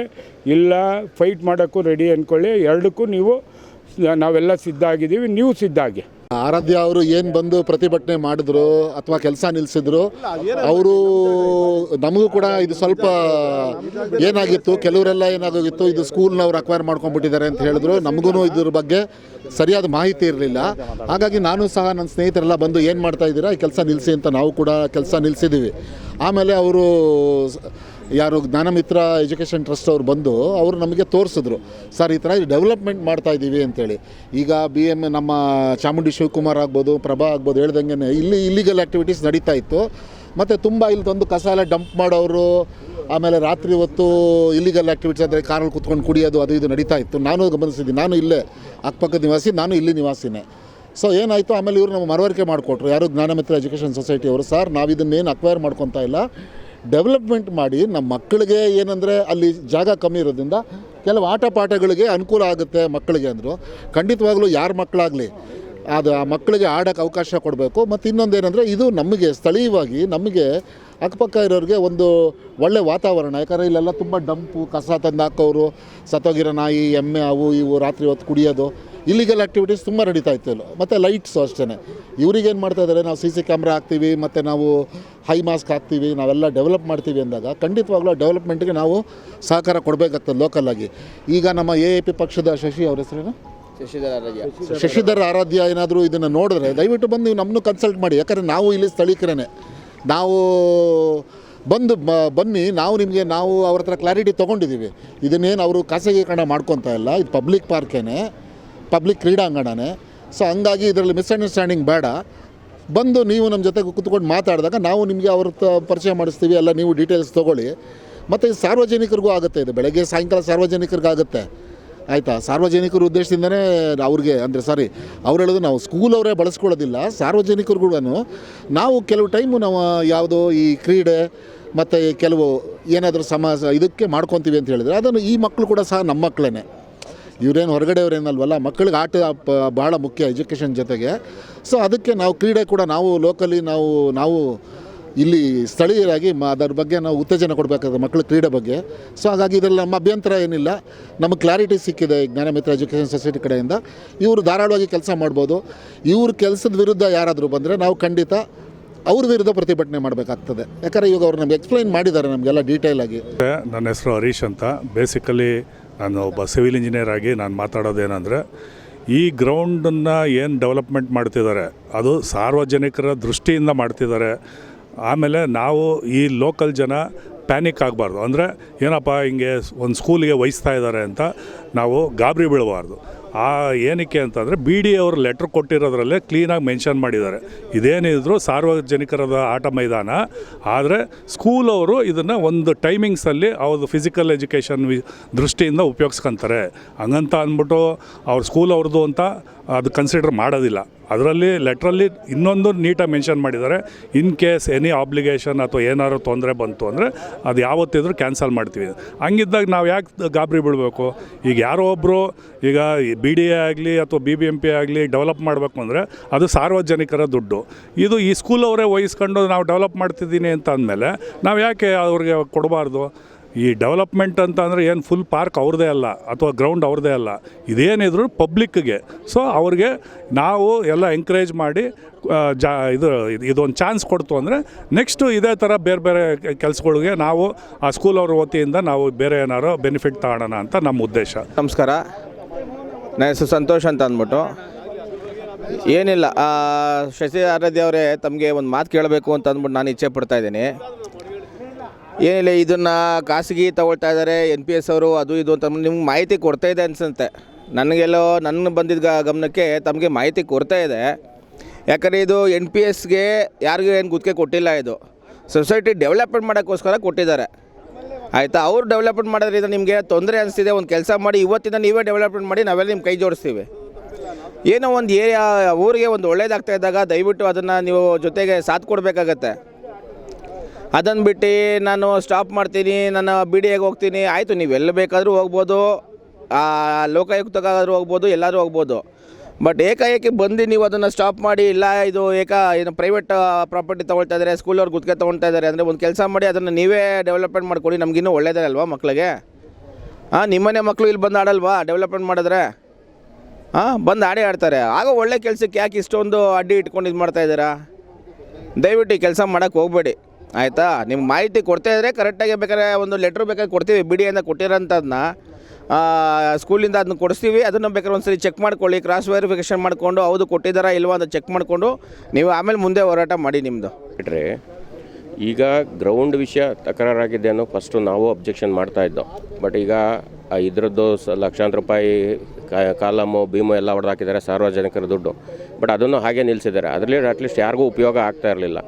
ಇಲ್ಲ ಫೈಟ್ ಮಾಡೋಕ್ಕೂ ರೆಡಿ ಅಂದ್ಕೊಳ್ಳಿ. ಎರಡಕ್ಕೂ ನಾವೆಲ್ಲ ಸಿದ್ಧ ಆಗಿದ್ದೀವಿ, ನೀವು ಸಿದ್ಧ ಆಗಿ. ಆರಾಧ್ಯ ಅವರು ಏನು ಬಂದು ಪ್ರತಿಭಟನೆ ಮಾಡಿದ್ರು ಅಥವಾ ಕೆಲಸ ನಿಲ್ಲಿಸಿದ್ರು, ಅವರು ನಮಗೂ ಕೂಡ ಇದು ಸ್ವಲ್ಪ ಏನಾಗಿತ್ತು, ಕೆಲವರೆಲ್ಲ ಏನಾಗೋಗಿತ್ತು, ಇದು ಸ್ಕೂಲ್ನವ್ರು ಅಕ್ವೈರ್ ಮಾಡ್ಕೊಂಡ್ಬಿಟ್ಟಿದ್ದಾರೆ ಅಂತ ಹೇಳಿದ್ರು. ನಮಗೂ ಇದ್ರ ಬಗ್ಗೆ ಸರಿಯಾದ ಮಾಹಿತಿ ಇರಲಿಲ್ಲ. ಹಾಗಾಗಿ ನಾನು ಸಹ ನನ್ನ ಸ್ನೇಹಿತರೆಲ್ಲ ಬಂದು ಏನು ಮಾಡ್ತಾ ಇದ್ದೀರಾ, ಈ ಕೆಲಸ ನಿಲ್ಲಿಸಿ ಅಂತ ನಾವು ಕೂಡ ಕೆಲಸ ನಿಲ್ಲಿಸಿದ್ದೀವಿ. ಆಮೇಲೆ ಅವರು ಯಾರು ಜ್ಞಾನಮಿತ್ರ ಎಜುಕೇಷನ್ ಟ್ರಸ್ಟ್ ಅವ್ರು ಬಂದು ಅವರು ನಮಗೆ ತೋರಿಸಿದ್ರು, ಸರ್ ಈ ಥರ ಡೆವಲಪ್ಮೆಂಟ್ ಮಾಡ್ತಾ ಇದ್ದೀವಿ ಅಂತೇಳಿ. ಈಗ BM ನಮ್ಮ ಚಾಮುಂಡಿ ಶಿವಕುಮಾರ್ ಆಗ್ಬೋದು, ಪ್ರಭಾ ಆಗ್ಬೋದು, ಹೇಳ್ದಂಗೆ ಇಲ್ಲಿ ಇಲ್ಲಿಗಲ್ ಆ್ಯಕ್ಟಿವಿಟೀಸ್ ನಡೀತಾ ಇತ್ತು. ಮತ್ತು ತುಂಬ ಇಲ್ಲಿ ತಂದು ಕಸ ಎಲ್ಲ ಡಂಪ್ ಮಾಡೋರು, ಆಮೇಲೆ ರಾತ್ರಿ ಹೊತ್ತು ಇಲ್ಲಿಗಲ್ ಆ್ಯಕ್ಟಿವಿಟೀಸ್ ಅಂದರೆ ಕಾರಲ್ಲಿ ಕೂತ್ಕೊಂಡು ಕುಡಿಯೋದು ಅದು ಇದು ನಡೀತಾ ಇತ್ತು. ನಾನು ಗಮನಿಸಿದ್ದೀನಿ, ನಾನು ಇಲ್ಲೇ ಅಕ್ಕಪಕ್ಕದ ನಿವಾಸಿ, ನಾನು ಇಲ್ಲಿ ನಿವಾಸಿನೇ. ಸೊ ಏನಾಯಿತು, ಆಮೇಲೆ ಇವರು ನಮ್ಮ ಮನವರಿಕೆ ಮಾಡಿಕೊಟ್ರು, ಯಾರು ಜ್ಞಾನಮಿತ್ರ ಎಜುಕೇಷನ್ ಸೊಸೈಟಿ ಅವರು, ಸರ್ ನಾವು ಇದನ್ನೇನು ಅಕ್ವೈರ್ ಮಾಡ್ಕೊತಾ ಇಲ್ಲ, ಡೆವಲಪ್ಮೆಂಟ್ ಮಾಡಿ ನಮ್ಮ ಮಕ್ಕಳಿಗೆ ಏನಂದರೆ ಅಲ್ಲಿ ಜಾಗ ಕಮ್ಮಿ ಇರೋದ್ರಿಂದ ಕೆಲವು ಆಟ ಪಾಠಗಳಿಗೆ ಅನುಕೂಲ ಆಗುತ್ತೆ ಮಕ್ಕಳಿಗೆ ಅಂದರು. ಖಂಡಿತವಾಗ್ಲೂ ಯಾರ ಮಕ್ಕಳಾಗಲಿ ಅದು ಆ ಮಕ್ಕಳಿಗೆ ಆಡೋಕ್ಕೆ ಅವಕಾಶ ಕೊಡಬೇಕು. ಮತ್ತು ಇನ್ನೊಂದು ಏನಂದರೆ, ಇದು ನಮಗೆ ಸ್ಥಳೀಯವಾಗಿ ನಮಗೆ ಅಕ್ಕಪಕ್ಕ ಇರೋರಿಗೆ ಒಂದು ಒಳ್ಳೆ ವಾತಾವರಣ. ಯಾಕಂದರೆ ಇಲ್ಲೆಲ್ಲ ತುಂಬ ಡಂಪು ಕಸ ತಂದು ಹಾಕೋರು, ಸತ್ತೋಗಿರೋ ನಾಯಿ ಎಮ್ಮೆ ಅವು ಇವು ರಾತ್ರಿ ಹೊತ್ತು ಕುಡಿಯೋದು, ಇಲ್ಲಿಗಲ್ ಆ್ಯಕ್ಟಿವಿಟೀಸ್ ತುಂಬ ನಡೀತಾ ಇತ್ತು. ಮತ್ತು ಲೈಟ್ಸು ಅಷ್ಟೇ. ಇವ್ರಿಗೇನು ಮಾಡ್ತಾ ಇದ್ದಾರೆ, ನಾವು CC ಕ್ಯಾಮ್ರಾ ಹಾಕ್ತೀವಿ, ಮತ್ತು ನಾವು ಹೈ ಮಾಸ್ಕ್ ಹಾಕ್ತೀವಿ, ನಾವೆಲ್ಲ ಡೆವಲಪ್ ಮಾಡ್ತೀವಿ ಅಂದಾಗ ಖಂಡಿತವಾಗ್ಲೂ ಡೆವಲಪ್ಮೆಂಟ್ಗೆ ನಾವು ಸಹಕಾರ ಕೊಡಬೇಕಾಗ್ತದೆ ಲೋಕಲಾಗಿ. ಈಗ ನಮ್ಮ AAP ಪಕ್ಷದ ಶಶಿ ಅವ್ರ ಹೆಸರೇನು, ಶಶಿಧರ್ ಆರಾಧ್ಯ ಏನಾದರೂ ಇದನ್ನು ನೋಡಿದ್ರೆ ದಯವಿಟ್ಟು ಬಂದು ನೀವು ನಮ್ಮನ್ನು ಕನ್ಸಲ್ಟ್ ಮಾಡಿ. ಯಾಕಂದರೆ ನಾವು ಇಲ್ಲಿ ಸ್ಥಳೀಕರೇ, ನಾವು ಬನ್ನಿ, ನಾವು ಅವ್ರ ಹತ್ರ ಕ್ಲಾರಿಟಿ ತೊಗೊಂಡಿದ್ದೀವಿ. ಇದನ್ನೇನು ಅವರು ಖಾಸಗೀಕರಣ ಮಾಡ್ಕೊತಾ ಇಲ್ಲ, ಇದು ಪಬ್ಲಿಕ್ ಪಾರ್ಕೇನೆ, ಪಬ್ಲಿಕ್ ಕ್ರೀಡಾಂಗಣನೇ. ಸೊ ಹಂಗಾಗಿ ಇದರಲ್ಲಿ ಮಿಸ್ಅಂಡರ್ಸ್ಟ್ಯಾಂಡಿಂಗ್ ಬೇಡ. ಬಂದು ನೀವು ನಮ್ಮ ಜೊತೆ ಕೂತ್ಕೊಂಡು ಮಾತಾಡಿದಾಗ ನಾವು ನಿಮಗೆ ಅವ್ರ ಪರಿಚಯ ಮಾಡಿಸ್ತೀವಿ, ಎಲ್ಲ ನೀವು ಡೀಟೇಲ್ಸ್ ತೊಗೊಳ್ಳಿ. ಮತ್ತು ಸಾರ್ವಜನಿಕರಿಗೂ ಆಗುತ್ತೆ, ಇದು ಬೆಳಗ್ಗೆ ಸಾಯಂಕಾಲ ಸಾರ್ವಜನಿಕರಿಗಾಗುತ್ತೆ, ಆಯಿತಾ. ಸಾರ್ವಜನಿಕರ ಉದ್ದೇಶದಿಂದನೇ ಅವ್ರಿಗೆ ಅಂದರೆ ಅವ್ರು ಹೇಳೋದು ನಾವು ಸ್ಕೂಲ್ ಅವರೇ ಬಳಸ್ಕೊಳ್ಳೋದಿಲ್ಲ, ಸಾರ್ವಜನಿಕರಿಗೂ ನಾವು ಕೆಲವು ಟೈಮು ನಾವು ಯಾವುದೋ ಈ ಕ್ರೀಡೆ ಮತ್ತು ಕೆಲವು ಏನಾದರೂ ಇದಕ್ಕೆ ಮಾಡ್ಕೊತೀವಿ ಅಂತ ಹೇಳಿದರೆ ಅದನ್ನು ಈ ಮಕ್ಕಳು ಕೂಡ ಸಹ ನಮ್ಮ ಮಕ್ಕಳೇ, ಇವರೇನು ಹೊರಗಡೆಯವ್ರೇನಲ್ವಲ್ಲ. ಮಕ್ಕಳಿಗೆ ಆಟ ಭಾಳ ಮುಖ್ಯ ಎಜುಕೇಷನ್ ಜೊತೆಗೆ. ಸೊ ಅದಕ್ಕೆ ನಾವು ಕ್ರೀಡೆ ಕೂಡ ನಾವು ಲೋಕಲಿ ನಾವು ಇಲ್ಲಿ ಸ್ಥಳೀಯರಾಗಿ ಅದರ ಬಗ್ಗೆ ನಾವು ಉತ್ತೇಜನ ಕೊಡಬೇಕಾದ್ರೆ ಮಕ್ಕಳ ಕ್ರೀಡೆ ಬಗ್ಗೆ. ಸೊ ಹಾಗಾಗಿ ಇದರಲ್ಲಿ ನಮ್ಮ ಅಭ್ಯಂತರ ಏನಿಲ್ಲ, ನಮಗೆ ಕ್ಲಾರಿಟಿ ಸಿಕ್ಕಿದೆ ಜ್ಞಾನಮಿತ್ರ ಎಜುಕೇಷನ್ ಸೊಸೈಟಿ ಕಡೆಯಿಂದ. ಇವರು ಧಾರಾಳವಾಗಿ ಕೆಲಸ ಮಾಡ್ಬೋದು. ಇವ್ರ ಕೆಲಸದ ವಿರುದ್ಧ ಯಾರಾದರೂ ಬಂದರೆ ನಾವು ಖಂಡಿತ ಅವ್ರ ವಿರುದ್ಧ ಪ್ರತಿಭಟನೆ ಮಾಡಬೇಕಾಗ್ತದೆ. ಯಾಕಂದರೆ ಇವಾಗ ಅವ್ರು ನಮ್ಗೆ ಎಕ್ಸ್ಪ್ಲೈನ್ ಮಾಡಿದ್ದಾರೆ ನಮಗೆಲ್ಲ ಡೀಟೇಲಾಗಿ. ನನ್ನ ಹೆಸರು ಹರೀಶ್ ಅಂತ. ಬೇಸಿಕಲಿ ನಾನು ಒಬ್ಬ ಸಿವಿಲ್ ಇಂಜಿನಿಯರ್ ಆಗಿ ನಾನು ಮಾತಾಡೋದೇನೆಂದರೆ, ಈ ಗ್ರೌಂಡನ್ನು ಏನು ಡೆವಲಪ್ಮೆಂಟ್ ಮಾಡ್ತಿದ್ದಾರೆ ಅದು ಸಾರ್ವಜನಿಕರ ದೃಷ್ಟಿಯಿಂದ ಮಾಡ್ತಿದ್ದಾರೆ. ಆಮೇಲೆ ನಾವು ಈ ಲೋಕಲ್ ಜನ ಪ್ಯಾನಿಕ್ ಆಗಬಾರ್ದು. ಅಂದರೆ ಏನಪ್ಪ ಹಿಂಗೆ ಒಂದು ಸ್ಕೂಲಿಗೆ ವಹಿಸ್ತಾ ಇದ್ದಾರೆ ಅಂತ ನಾವು ಗಾಬರಿ ಬೀಳಬಾರ್ದು. ಏನಕ್ಕೆ ಅಂತಂದರೆ BD ಅವರು ಲೆಟ್ರ್ ಕೊಟ್ಟಿರೋದ್ರಲ್ಲೇ ಕ್ಲೀನಾಗಿ ಮೆನ್ಷನ್ ಮಾಡಿದ್ದಾರೆ, ಇದೇನಿದ್ರು ಸಾರ್ವಜನಿಕರದ ಆಟ ಮೈದಾನ, ಆದರೆ ಸ್ಕೂಲವರು ಇದನ್ನು ಒಂದು ಟೈಮಿಂಗ್ಸಲ್ಲಿ ಅವ್ರದ್ದು ಫಿಸಿಕಲ್ ಎಜುಕೇಷನ್ ದೃಷ್ಟಿಯಿಂದ ಉಪಯೋಗಿಸ್ಕೊತಾರೆ. ಹಂಗಂತ ಅಂದ್ಬಿಟ್ಟು ಅವ್ರ ಸ್ಕೂಲ್ ಅವ್ರದ್ದು ಅಂತ ಅದು ಕನ್ಸಿಡರ್ ಮಾಡೋದಿಲ್ಲ. ಅದರಲ್ಲಿ ಲೆಟ್ರಲ್ಲಿ ಇನ್ನೊಂದು ನೀಟಾಗಿ ಮೆನ್ಷನ್ ಮಾಡಿದ್ದಾರೆ, ಇನ್ ಕೇಸ್ ಎನಿ ಆಬ್ಲಿಗೇಷನ್ ಅಥವಾ ಏನಾದ್ರು ತೊಂದರೆ ಬಂತು ಅಂದರೆ ಅದು ಯಾವತ್ತಿದ್ರೂ ಕ್ಯಾನ್ಸಲ್ ಮಾಡ್ತೀವಿ. ಹಂಗಿದ್ದಾಗ ನಾವು ಯಾಕೆ ಗಾಬರಿ ಬೀಳಬೇಕು? ಈಗ ಯಾರೋ ಒಬ್ಬರು ಈಗ BDA ಆಗಲಿ ಅಥವಾ BBMP ಆಗಲಿ ಡೆವಲಪ್ ಮಾಡಬೇಕು ಅಂದರೆ ಅದು ಸಾರ್ವಜನಿಕರ ದುಡ್ಡು. ಇದು ಈ ಸ್ಕೂಲ್ ಅವರೇ ವಹಿಸ್ಕೊಂಡು ನಾವು ಡೆವಲಪ್ ಮಾಡ್ತಿದ್ದೀನಿ ಅಂತ ಅಂದಮೇಲೆ ನಾವು ಯಾಕೆ ಅವ್ರಿಗೆ ಕೊಡಬಾರ್ದು? ಈ ಡೆವಲಪ್ಮೆಂಟ್ ಅಂತ ಅಂದರೆ ಏನು ಫುಲ್ ಪಾರ್ಕ್ ಅವ್ರದ್ದೇ ಅಲ್ಲ ಅಥವಾ ಗ್ರೌಂಡ್ ಅವ್ರದ್ದೇ ಅಲ್ಲ, ಇದೇನಿದ್ರು ಪಬ್ಲಿಕ್ಗೆ. ಸೊ ಅವ್ರಿಗೆ ನಾವು ಎಲ್ಲ ಎಂಕರೇಜ್ ಮಾಡಿ ಇದೊಂದು ಚಾನ್ಸ್ ಕೊಡ್ತು ಅಂದರೆ ನೆಕ್ಸ್ಟು ಇದೇ ಥರ ಬೇರೆ ಬೇರೆ ಕೆಲಸಗಳಿಗೆ ನಾವು ಆ ಸ್ಕೂಲ್ ಅವ್ರ ವತಿಯಿಂದ ನಾವು ಬೇರೆ ಏನಾರು ಬೆನಿಫಿಟ್ ತಗೊಳ್ಳೋಣ ಅಂತ ನಮ್ಮ ಉದ್ದೇಶ. ನಮಸ್ಕಾರ, ನನ್ನ ಹೆಸರು ಸಂತೋಷ್ ಅಂತ ಅಂದ್ಬಿಟ್ಟು. ಏನಿಲ್ಲ, ಶಶಿ ಆರಾಧ್ಯ ಅವರೇ, ತಮಗೆ ಒಂದು ಮಾತು ಕೇಳಬೇಕು ಅಂತ ಅಂದ್ಬಿಟ್ಟು ನಾನು ಇಚ್ಛೆ ಪಡ್ತಾ ಇದ್ದೀನಿ. ಏನಿಲ್ಲ, ಇದನ್ನು ಖಾಸಗಿ ತಗೊಳ್ತಾ ಇದ್ದಾರೆ NPS ಅವರು, ಅದು ಇದು ಅಂತ ನಿಮ್ಗೆ ಮಾಹಿತಿ ಕೊಡ್ತಾ ಇದೆ ಅನಿಸುತ್ತೆ. ನನಗೆಲ್ಲೋ ನನ್ನ ಬಂದಿದ್ದ ಗಮನಕ್ಕೆ ತಮಗೆ ಮಾಹಿತಿ ಕೊಡ್ತಾ ಇದೆ. ಯಾಕಂದರೆ ಇದು NPSಗೆ ಯಾರಿಗೂ ಏನು ಗುತ್ತಿಗೆ ಕೊಟ್ಟಿಲ್ಲ, ಇದು ಸೊಸೈಟಿ ಡೆವಲಪ್ಮೆಂಟ್ ಮಾಡೋಕ್ಕೋಸ್ಕರ ಕೊಟ್ಟಿದ್ದಾರೆ. ಆಯಿತಾ, ಅವ್ರು ಡೆವಲಪ್ಮೆಂಟ್ ಮಾಡೋದ್ರಿಂದ ನಿಮಗೆ ತೊಂದರೆ ಅನಿಸ್ತಿದೆ, ಒಂದು ಕೆಲಸ ಮಾಡಿ ಇವತ್ತಿಂದ ನೀವೇ ಡೆವಲಪ್ಮೆಂಟ್ ಮಾಡಿ, ನಾವೆಲ್ಲ ನಿಮ್ಮ ಕೈ ಜೋಡಿಸ್ತೀವಿ. ಏನೋ ಒಂದು ಏರಿಯಾ ಊರಿಗೆ ಒಂದು ಒಳ್ಳೇದಾಗ್ತಾ ಇದ್ದಾಗ ದಯವಿಟ್ಟು ಅದನ್ನು ನೀವು ಜೊತೆಗೆ ಸಾಥ್ ಕೊಡಬೇಕಾಗತ್ತೆ. ಅದನ್ನು ಬಿಟ್ಟು ನಾನು ಸ್ಟಾಪ್ ಮಾಡ್ತೀನಿ, ನಾನು BDAಗೆ ಹೋಗ್ತೀನಿ, ಆಯಿತು ನೀವೆಲ್ಲ ಬೇಕಾದರೂ ಹೋಗ್ಬೋದು, ಲೋಕಾಯುಕ್ತಗಾದರೂ ಹೋಗ್ಬೋದು, ಎಲ್ಲರೂ ಹೋಗ್ಬೋದು. ಬಟ್ ಏಕಾಏಕಿ ಬಂದು ನೀವು ಅದನ್ನು ಸ್ಟಾಪ್ ಮಾಡಿ, ಇಲ್ಲ ಇದು ಏನು ಪ್ರೈವೇಟ್ ಪ್ರಾಪರ್ಟಿ ತೊಗೊಳ್ತಾ ಇದ್ದಾರೆ, ಸ್ಕೂಲವ್ರು ಗುತ್ತಿಗೆ ತೊಗೊಳ್ತಾ ಇದ್ದಾರೆ ಅಂದರೆ ಒಂದು ಕೆಲಸ ಮಾಡಿ ಅದನ್ನು ನೀವೇ ಡೆವಲಪ್ಮೆಂಟ್ ಮಾಡ್ಕೊಡಿ, ನಮಗಿನ್ನೂ ಒಳ್ಳೇದೇ ಅಲ್ವಾ ಮಕ್ಕಳಿಗೆ. ನಿಮ್ಮನೆ ಮಕ್ಕಳು ಇಲ್ಲಿ ಬಂದು ಆಡಲ್ವಾ ಡೆವಲಪ್ಮೆಂಟ್ ಮಾಡಿದ್ರೆ? ಬಂದು ಆಡ್ತಾರೆ. ಆಗ ಒಳ್ಳೆ ಕೆಲಸಕ್ಕೆ ಯಾಕೆ ಇಷ್ಟೊಂದು ಅಡ್ಡಿ ಇಟ್ಕೊಂಡು ಇದು ಮಾಡ್ತಾಯಿದ್ದೀರಾ? ದಯವಿಟ್ಟು ಈ ಕೆಲಸ ಮಾಡೋಕ್ಕೆ ಹೋಗಬೇಡಿ, ಆಯಿತಾ. ನಿಮ್ಗೆ ಮಾಹಿತಿ ಕೊಡ್ತಾ ಇದ್ದರೆ ಕರೆಕ್ಟಾಗಿ ಬೇಕಾದ್ರೆ ಒಂದು ಲೆಟ್ರ್ ಬೇಕಾದ್ರೆ ಕೊಡ್ತೀವಿ, BDAಯಿಂದ ಕೊಟ್ಟಿರೋಂಥದ್ದನ್ನ ಸ್ಕೂಲಿಂದ ಅದನ್ನ ಕೊಡಿಸ್ತೀವಿ. ಅದನ್ನು ಬೇಕಾದ್ರೆ ಒಂದು ಸರಿ ಚೆಕ್ ಮಾಡ್ಕೊಳ್ಳಿ, ಕ್ರಾಸ್ ವೆರಿಫಿಕೇಷನ್ ಮಾಡಿಕೊಂಡು ಹೌದು ಕೊಟ್ಟಿದ್ದಾರಾ ಇಲ್ವಾ ಅಂತ ಚೆಕ್ ಮಾಡಿಕೊಂಡು ನೀವು ಆಮೇಲೆ ಮುಂದೆ ಹೋರಾಟ ಮಾಡಿ ನಿಮ್ಮದು. ಬಿಟ್ಟರೆ ಈಗ ಗ್ರೌಂಡ್ ವಿಷಯ ತಕರಾರಾಗಿದೆ ಅನ್ನೋ ಫಸ್ಟು ನಾವು ಅಬ್ಜೆಕ್ಷನ್ ಮಾಡ್ತಾಯಿದ್ದೋ. ಬಟ್ ಈಗ ಇದರದ್ದು ಲಕ್ಷಾಂತರ ರೂಪಾಯಿ ಕಾಲಮು ಭೀಮು ಎಲ್ಲ ಹೊಡೆದಾಕಿದ್ದಾರೆ, ಸಾರ್ವಜನಿಕರ ದುಡ್ಡು. ಬಟ್ ಅದನ್ನು ಹಾಗೆ ನಿಲ್ಲಿಸಿದ್ದಾರೆ. ಅದರಲ್ಲಿ ಅಟ್ಲೀಸ್ಟ್ ಯಾರಿಗೂ ಉಪಯೋಗ ಆಗ್ತಾ ಇರಲಿಲ್ಲ.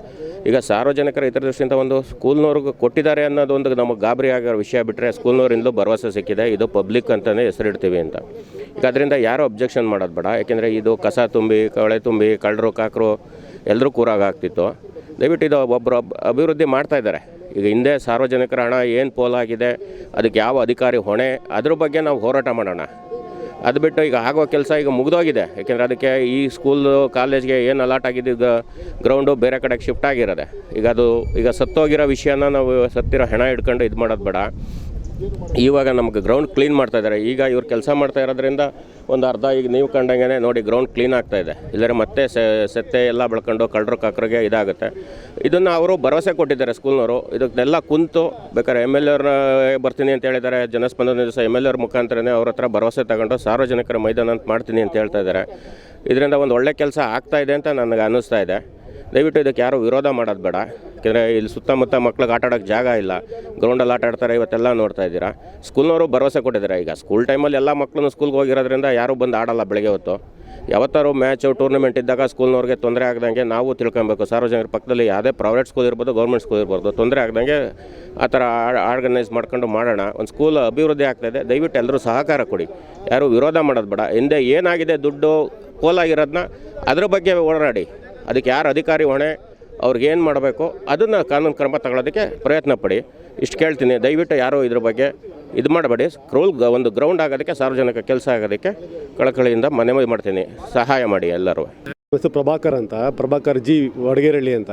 ಈಗ ಸಾರ್ವಜನಿಕರ ಹಿತದೃಷ್ಟಿಯಿಂದ ಒಂದು ಸ್ಕೂಲ್ನವ್ರಿಗೆ ಕೊಟ್ಟಿದ್ದಾರೆ ಅನ್ನೋದೊಂದು ನಮಗೆ ಗಾಬರಿ ಆಗೋ ವಿಷಯ. ಬಿಟ್ಟರೆ ಸ್ಕೂಲ್ನವರಿಂದಲೂ ಭರವಸೆ ಸಿಕ್ಕಿದೆ, ಇದು ಪಬ್ಲಿಕ್ ಅಂತಲೇ ಹೆಸರಿಡ್ತೀವಿ ಅಂತ. ಈಗ ಅದರಿಂದ ಯಾರೂ ಅಬ್ಜೆಕ್ಷನ್ ಮಾಡೋದು ಬೇಡ. ಯಾಕೆಂದರೆ ಇದು ಕಸ ತುಂಬಿ ಕಳೆ ತುಂಬಿ ಕಳ್ಳರು ಕಾಕರು ಎಲ್ಲರೂ ಕೂರಾಗ್ತಿತ್ತು. ದಯವಿಟ್ಟು ಇದು ಒಬ್ಬರು ಅಭಿವೃದ್ಧಿ ಮಾಡ್ತಾಯಿದ್ದಾರೆ. ಈಗ ಹಿಂದೆ ಸಾರ್ವಜನಿಕರ ಹಣ ಏನು ಪೋಲಾಗಿದೆ, ಅದಕ್ಕೆ ಯಾವ ಅಧಿಕಾರಿ ಹೊಣೆ, ಅದ್ರ ಬಗ್ಗೆ ನಾವು ಹೋರಾಟ ಮಾಡೋಣ. ಅದು ಬಿಟ್ಟು ಈಗ ಆಗೋ ಕೆಲಸ ಈಗ ಮುಗಿದೋಗಿದೆ. ಯಾಕೆಂದರೆ ಅದಕ್ಕೆ ಈ ಸ್ಕೂಲು ಕಾಲೇಜ್ಗೆ ಏನು ಅಲಾಟ್ ಆಗಿದ್ದು ಗ್ರೌಂಡು ಬೇರೆ ಕಡೆಗೆ ಶಿಫ್ಟ್ ಆಗಿರೋದೆ. ಈಗ ಸತ್ತೋಗಿರೋ ವಿಷಯನ ನಾವು ಸತ್ತಿರೋ ಹೆಣ ಹಿಡ್ಕೊಂಡು ಇದು ಮಾಡೋದು ಬೇಡ. ಇವಾಗ ನಮಗೆ ಗ್ರೌಂಡ್ ಕ್ಲೀನ್ ಮಾಡ್ತಾಯಿದ್ದಾರೆ. ಈಗ ಇವ್ರು ಕೆಲಸ ಮಾಡ್ತಾ ಇರೋದ್ರಿಂದ ಒಂದು ಅರ್ಧ ಈಗ ನೀವು ಕಂಡಂಗೆ ನೋಡಿ ಗ್ರೌಂಡ್ ಕ್ಲೀನ್ ಆಗ್ತಾಯಿದೆ. ಇಲ್ಲದ್ರೆ ಮತ್ತೆ ಸೆತ್ತೆ ಎಲ್ಲ ಬೆಳ್ಕೊಂಡು ಕಳ್ಳರು ಕಾಕರಿಗೆ ಇದಾಗುತ್ತೆ. ಇದನ್ನು ಅವರು ಭರವಸೆ ಕೊಟ್ಟಿದ್ದಾರೆ ಸ್ಕೂಲ್ನವರು. ಇದನ್ನೆಲ್ಲ ಕುಂತು ಬೇಕಾದ್ರೆ MLA ಬರ್ತೀನಿ ಅಂತ ಹೇಳಿದ್ದಾರೆ. ಜನಸ್ಪಂದನ ದಿವಸ MLA ಮುಖಾಂತರನೇ ಅವ್ರ ಹತ್ರ ಭರವಸೆ ತಗೊಂಡು ಸಾರ್ವಜನಿಕರ ಮೈದಾನ ಅಂತ ಮಾಡ್ತೀನಿ ಅಂತ ಹೇಳ್ತಾ ಇದ್ದಾರೆ. ಇದರಿಂದ ಒಂದು ಒಳ್ಳೆ ಕೆಲಸ ಆಗ್ತಾಯಿದೆ ಅಂತ ನನಗೆ ಅನ್ನಿಸ್ತಾ ಇದೆ. ದಯವಿಟ್ಟು ಇದಕ್ಕೆ ಯಾರೂ ವಿರೋಧ ಮಾಡೋದು ಬೇಡ. ಯಾಕೆಂದರೆ ಇಲ್ಲಿ ಸುತ್ತಮುತ್ತ ಮಕ್ಳಿಗೆ ಆಟ ಆಡೋಕ್ಕೆ ಜಾಗ ಇಲ್ಲ, ಗ್ರೌಂಡಲ್ಲಿ ಆಟ ಆಡ್ತಾರೆ. ಇವತ್ತೆಲ್ಲ ನೋಡ್ತಾ ಇದ್ದೀರಾ. ಸ್ಕೂಲ್ನವರು ಭರವಸೆ ಕೊಟ್ಟಿದ್ದಾರೆ. ಈಗ ಸ್ಕೂಲ್ ಟೈಮಲ್ಲಿ ಎಲ್ಲ ಮಕ್ಕಳನ್ನು ಸ್ಕೂಲ್ಗೆ ಹೋಗಿರೋದ್ರಿಂದ ಯಾರೂ ಬಂದು ಆಡಲ್ಲ ಬೆಳಗ್ಗೆ ಹೊತ್ತು. ಯಾವತ್ತಾರು ಮ್ಯಾಚು ಟೂರ್ನಮೆಂಟ್ ಇದ್ದಾಗ ಸ್ಕೂಲ್ನವ್ರಿಗೆ ತೊಂದರೆ ಆಗ್ದಂಗೆ ನಾವು ತಿಳ್ಕೊಬೇಕು. ಸಾರ್ವಜನಿಕರ ಪಕ್ಕದಲ್ಲಿ ಯಾವುದೇ ಪ್ರೈವೇಟ್ ಸ್ಕೂಲ್ ಇರ್ಬೋದು, ಗೌರ್ಮೆಂಟ್ ಸ್ಕೂಲ್ ಇರ್ಬೋದು, ತೊಂದರೆ ಆಗ್ದಂಗೆ ಆ ಥರ ಆರ್ಗನೈಸ್ ಮಾಡ್ಕೊಂಡು ಮಾಡೋಣ. ಒಂದು ಸ್ಕೂಲ್ ಅಭಿವೃದ್ಧಿ ಆಗ್ತಾಯಿದೆ. ದಯವಿಟ್ಟು ಎಲ್ಲರೂ ಸಹಕಾರ ಕೊಡಿ, ಯಾರೂ ವಿರೋಧ ಮಾಡೋದು ಬೇಡ. ಹಿಂದೆ ಏನಾಗಿದೆ ದುಡ್ಡು ಪೋಲಾಗಿರೋದನ್ನ ಅದ್ರ ಬಗ್ಗೆ ಹೋರಾಡಿ. ಅದಕ್ಕೆ ಯಾರು ಅಧಿಕಾರಿ ಹೊಣೆ, ಅವ್ರಿಗೇನು ಮಾಡಬೇಕು ಅದನ್ನು ಕಾನೂನು ಕ್ರಮ ತಗೊಳ್ಳೋದಕ್ಕೆ ಪ್ರಯತ್ನ ಪಡಿ. ಇಷ್ಟು ಕೇಳ್ತೀನಿ. ದಯವಿಟ್ಟು ಯಾರೂ ಇದ್ರ ಬಗ್ಗೆ ಇದು ಮಾಡಬೇಡಿ. ಒಂದು ಗ್ರೌಂಡ್ ಆಗೋದಕ್ಕೆ, ಸಾರ್ವಜನಿಕ ಕೆಲಸ ಆಗೋದಕ್ಕೆ ಕಳಕಳಿಯಿಂದ ಮನವಿ ಮಾಡ್ತೀನಿ. ಸಹಾಯ ಮಾಡಿ ಎಲ್ಲರೂ. ಹೆಸರು ಪ್ರಭಾಕರ್ ಅಂತ, ಪ್ರಭಾಕರ್ ಜಿ ವಡಗೇರಳ್ಳಿ ಅಂತ.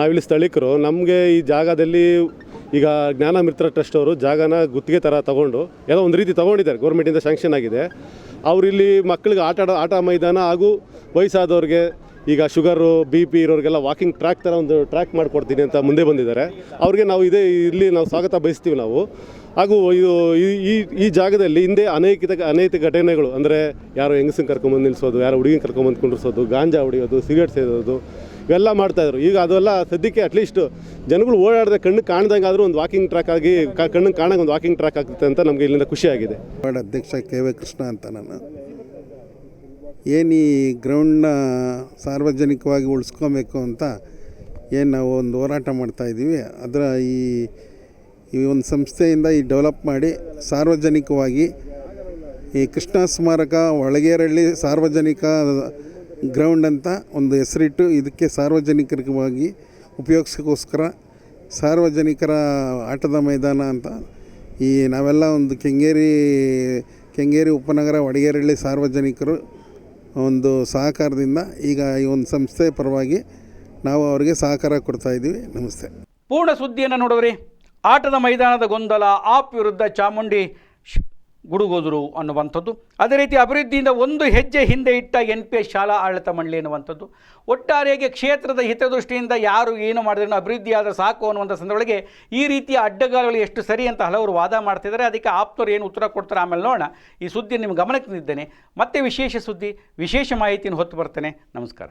ನಾವಿಲ್ಲಿ ಸ್ಥಳೀಕರು. ನಮಗೆ ಈ ಜಾಗದಲ್ಲಿ ಈಗ ಜ್ಞಾನ ಮಿತ್ರ ಟ್ರಸ್ಟ್ ಅವರು ಜಾಗನ ಗುತ್ತಿಗೆ ಥರ ತೊಗೊಂಡು ಎಲ್ಲ ಒಂದು ರೀತಿ ತೊಗೊಂಡಿದ್ದಾರೆ, ಗೌರ್ಮೆಂಟಿಂದ ಸ್ಯಾಂಕ್ಷನ್ ಆಗಿದೆ. ಅವರಿಲ್ಲಿ ಮಕ್ಕಳಿಗೆ ಆಟ ಮೈದಾನ ಹಾಗೂ ವಯಸ್ಸಾದವ್ರಿಗೆ, ಈಗ ಶುಗರು BP ಇರೋರಿಗೆಲ್ಲ ವಾಕಿಂಗ್ ಟ್ರ್ಯಾಕ್ ಥರ ಒಂದು ಟ್ರ್ಯಾಕ್ ಮಾಡಿಕೊಡ್ತೀನಿ ಅಂತ ಮುಂದೆ ಬಂದಿದ್ದಾರೆ. ಅವ್ರಿಗೆ ನಾವು ಇಲ್ಲಿ ನಾವು ಸ್ವಾಗತ ಬಯಸ್ತೀವಿ ನಾವು. ಹಾಗೂ ಈ ಜಾಗದಲ್ಲಿ ಹಿಂದೆ ಅನೇಕ ಘಟನೆಗಳು, ಅಂದರೆ ಯಾರೋ ಹೆಂಗಸನ್ನು ಕರ್ಕೊಂಬಂದು ನಿಲ್ಲಿಸೋದು, ಯಾರೋ ಹುಡುಗಿನ ಕರ್ಕೊಂಬಂದು ಕುಂಡಿಸೋದು, ಗಾಂಜಾ ಹೊಡಿಯೋದು, ಸಿಗರೇಟ್ ಸೇದೋದು, ಇವೆಲ್ಲ ಮಾಡ್ತಾಯಿದ್ರು. ಈಗ ಅದೆಲ್ಲ ಸದ್ಯಕ್ಕೆ ಅಟ್ಲೀಸ್ಟ್ ಜನಗಳು ಓಡಾಡದೆ ಕಣ್ಣು ಕಾಣ್ದಂಗೆ ಆದರೂ ಒಂದು ವಾಕಿಂಗ್ ಟ್ರ್ಯಾಕ್ ಆಗಿ ಕಣ್ಣು ಕಾಣಂಗೆ ಒಂದು ವಾಕಿಂಗ್ ಟ್ರ್ಯಾಕ್ ಆಗ್ತದೆ ಅಂತ ನಮಗೆ ಇಲ್ಲಿಂದ ಖುಷಿಯಾಗಿದೆ. ಅಧ್ಯಕ್ಷ KV ಕೃಷ್ಣ ಅಂತ ನಾನು. ಏನು ಈ ಗ್ರೌಂಡ್ನ ಸಾರ್ವಜನಿಕವಾಗಿ ಉಳಿಸ್ಕೊಬೇಕು ಅಂತ ಏನು ನಾವು ಒಂದು ಹೋರಾಟ ಮಾಡ್ತಾಯಿದ್ದೀವಿ. ಅದರ ಈ ಒಂದು ಸಂಸ್ಥೆಯಿಂದ ಈ ಡೆವಲಪ್ ಮಾಡಿ ಸಾರ್ವಜನಿಕವಾಗಿ ಈ ಕೃಷ್ಣ ಸ್ಮಾರಕ ಒಳಗೇರಳ್ಳಿ ಸಾರ್ವಜನಿಕ ಗ್ರೌಂಡ್ ಅಂತ ಒಂದು ಹೆಸರಿಟ್ಟು ಇದಕ್ಕೆ ಸಾರ್ವಜನಿಕರಿಗಾಗಿ ಉಪಯೋಗಿಸೋಕ್ಕೋಸ್ಕರ ಸಾರ್ವಜನಿಕರ ಆಟದ ಮೈದಾನ ಅಂತ ನಾವೆಲ್ಲ ಒಂದು ಕೆಂಗೇರಿ ಉಪನಗರ ವಡಗೇರಳ್ಳಿ ಸಾರ್ವಜನಿಕರು ಒಂದು ಸಹಕಾರದಿಂದ ಈಗ ಈ ಒಂದು ಸಂಸ್ಥೆ ಪರವಾಗಿ ನಾವು ಅವರಿಗೆ ಸಹಕಾರ ಕೊಡ್ತಾಯಿದ್ದೀವಿ. ನಮಸ್ತೆ. ಪೂರ್ಣ ಸುದ್ದಿಯನ್ನು ನೋಡಿದ್ರಿ. ಆಟದ ಮೈದಾನದ ಗೊಂದಲ, ಆಪ್ ವಿರುದ್ಧ ಚಾಮುಂಡಿ ಗುಡುಗೋದರು ಅನ್ನುವಂಥದ್ದು. ಅದೇ ರೀತಿ ಅಭಿವೃದ್ಧಿಯಿಂದ ಒಂದು ಹೆಜ್ಜೆ ಹಿಂದೆ ಇಟ್ಟ NPS ಶಾಲಾ ಆಡಳಿತ ಮಂಡಳಿ ಅನ್ನುವಂಥದ್ದು. ಒಟ್ಟಾರೆಯಾಗಿ ಕ್ಷೇತ್ರದ ಹಿತದೃಷ್ಟಿಯಿಂದ ಯಾರು ಏನು ಮಾಡಿದ್ರೂ ಅಭಿವೃದ್ಧಿಯಾದ ಸಾಕು ಅನ್ನುವಂಥ ಸಂದರ್ಭಗಳಿಗೆ ಈ ರೀತಿಯ ಅಡ್ಡಗಾಲಗಳು ಎಷ್ಟು ಸರಿ ಅಂತ ಹಲವರು ವಾದ ಮಾಡ್ತಿದ್ದಾರೆ. ಅದಕ್ಕೆ ಆಪ್ತರು ಏನು ಉತ್ತರ ಕೊಡ್ತಾರೆ ಆಮೇಲೆ ನೋಡೋಣ. ಈ ಸುದ್ದಿ ನಿಮ್ಮ ಗಮನಕ್ಕೆ ತಂದಿದ್ದೇನೆ. ಮತ್ತೆ ವಿಶೇಷ ಸುದ್ದಿ, ವಿಶೇಷ ಮಾಹಿತಿಯನ್ನು ಹೊತ್ತು ಬರ್ತೇನೆ. ನಮಸ್ಕಾರ.